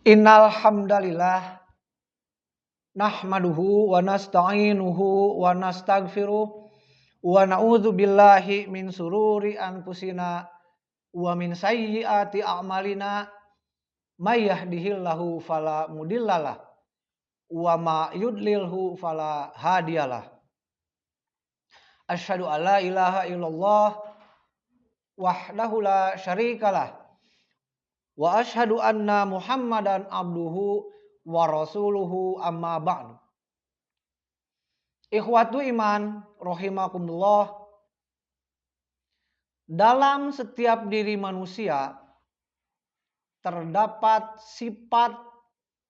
Innal hamdalillah nahmaduhu wa nasta'inuhu wa nastaghfiruh wa na'udzu billahi min sururi anfusina wa min sayyiati a'malina may yahdihillahu fala mudhillalah wa ma yudlilhu fala hadiyalah. Asyhadu an la ilaha illallah wahdahu la syarikalah wa asyhadu anna Muhammadan abduhu wa rasuluhu amma ba'du. Ikhwatu iman rahimakumullah, dalam setiap diri manusia terdapat sifat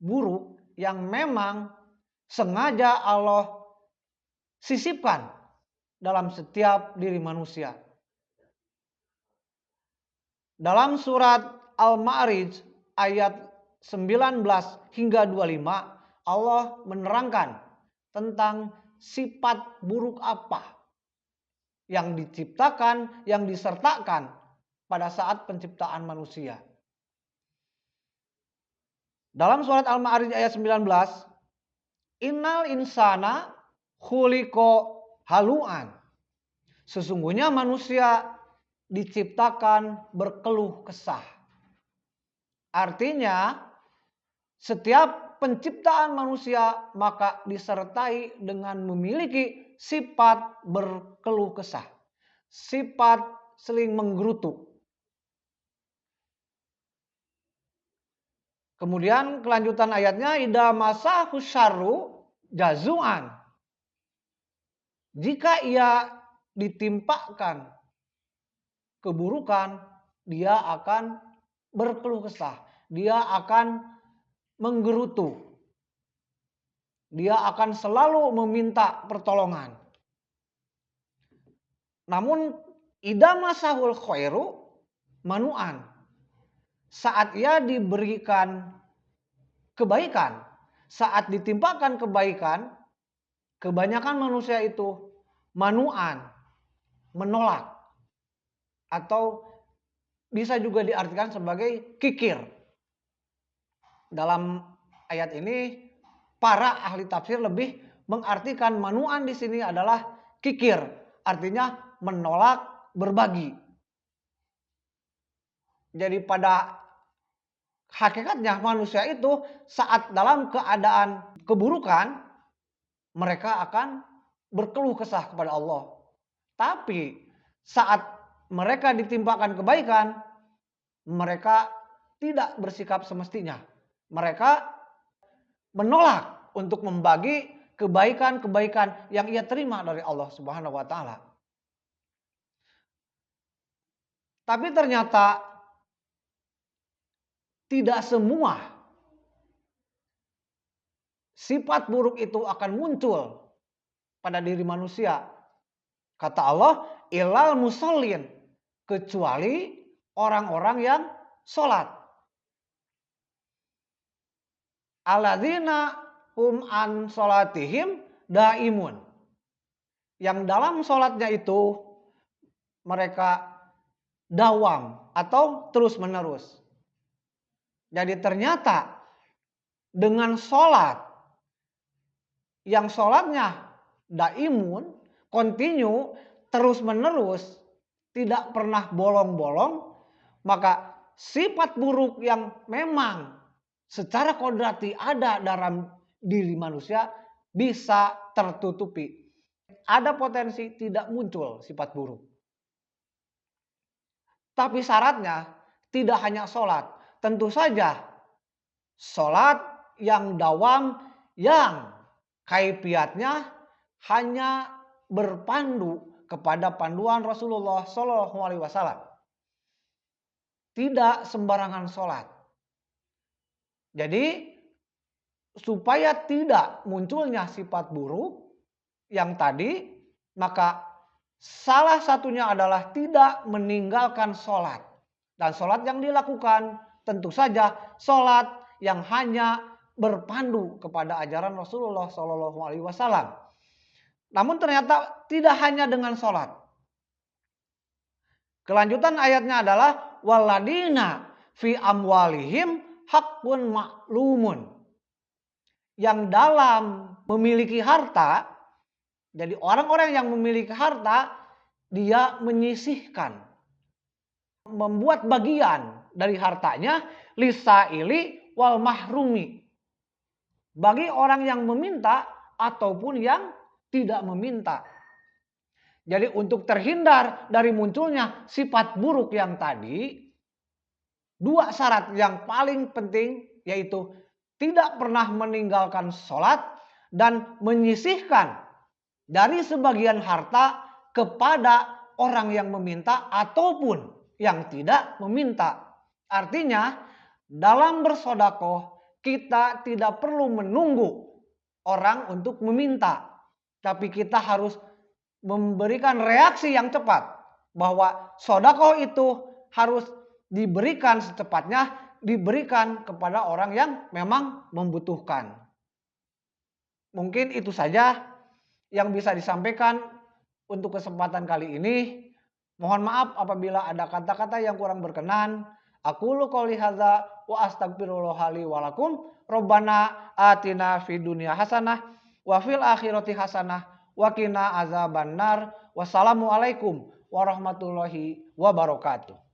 buruk yang memang sengaja Allah sisipkan dalam setiap diri manusia. Dalam surat Al-Ma'arij ayat 19 hingga 25 Allah menerangkan tentang sifat buruk apa yang diciptakan, yang disertakan pada saat penciptaan manusia. Dalam surat Al-Ma'arij ayat 19, innal insana khuliqa halu'an. Sesungguhnya manusia diciptakan berkeluh kesah. Artinya setiap penciptaan manusia maka disertai dengan memiliki sifat berkeluh kesah, sifat saling menggerutu. Kemudian kelanjutan ayatnya, idza masahu syarru jazuan. Jika ia ditimpakan keburukan, dia akan berkeluh kesah, dia akan menggerutu, dia akan selalu meminta pertolongan. Namun idza masahul khairu manu'an, saat ia diberikan kebaikan, saat ditimpakan kebaikan, kebanyakan manusia itu manu'an, menolak, atau bisa juga diartikan sebagai kikir. Dalam ayat ini para ahli tafsir lebih mengartikan manu'an di sini adalah kikir, artinya menolak berbagi. Jadi pada hakikatnya manusia itu saat dalam keadaan keburukan mereka akan berkeluh kesah kepada Allah. Tapi saat mereka ditimpakan kebaikan, mereka tidak bersikap semestinya. Mereka menolak untuk membagi kebaikan-kebaikan yang ia terima dari Allah Subhanahu wa taala. Tapi ternyata tidak semua sifat buruk itu akan muncul pada diri manusia. Kata Allah, ilal musallin, kecuali orang-orang yang sholat. Alladzina hum an sholatihim daimun. Yang dalam sholatnya itu mereka dawam atau terus menerus. Jadi ternyata dengan sholat yang sholatnya daimun, continue, terus menerus, tidak pernah bolong-bolong, maka sifat buruk yang memang secara kodrati ada dalam diri manusia bisa tertutupi. Ada potensi tidak muncul sifat buruk. Tapi syaratnya tidak hanya sholat. Tentu saja sholat yang dawam, yang kaifiatnya hanya berpandu kepada panduan Rasulullah Shallallahu Alaihi Wasallam. Tidak sembarangan sholat. Jadi supaya tidak munculnya sifat buruk yang tadi, maka salah satunya adalah tidak meninggalkan sholat. Dan sholat yang dilakukan tentu saja sholat yang hanya berpandu kepada ajaran Rasulullah Shallallahu Alaihi Wasallam. Namun ternyata tidak hanya dengan sholat. Kelanjutan ayatnya adalah waladina fi amwalihim haqqun ma'lumun. Yang dalam memiliki harta, jadi orang-orang yang memiliki harta, dia menyisihkan, membuat bagian dari hartanya lisaili wal mahrumi, bagi orang yang meminta ataupun yang tidak meminta. Jadi untuk terhindar dari munculnya sifat buruk yang tadi, dua syarat yang paling penting yaitu tidak pernah meninggalkan sholat dan menyisihkan dari sebagian harta kepada orang yang meminta ataupun yang tidak meminta. Artinya dalam bersedekah kita tidak perlu menunggu orang untuk meminta, tapi kita harus memberikan reaksi yang cepat bahwa sedekah itu harus diberikan secepatnya, diberikan kepada orang yang memang membutuhkan. Mungkin itu saja yang bisa disampaikan untuk kesempatan kali ini. Mohon maaf apabila ada kata-kata yang kurang berkenan. Aqulu qouli hadza wa astaghfirullah li wa lakum. Rabbana atina fid dunya hasanah wa fil akhirati hasanah wa qina azabannar. Wassalamualaikum warahmatullahi wabarakatuh.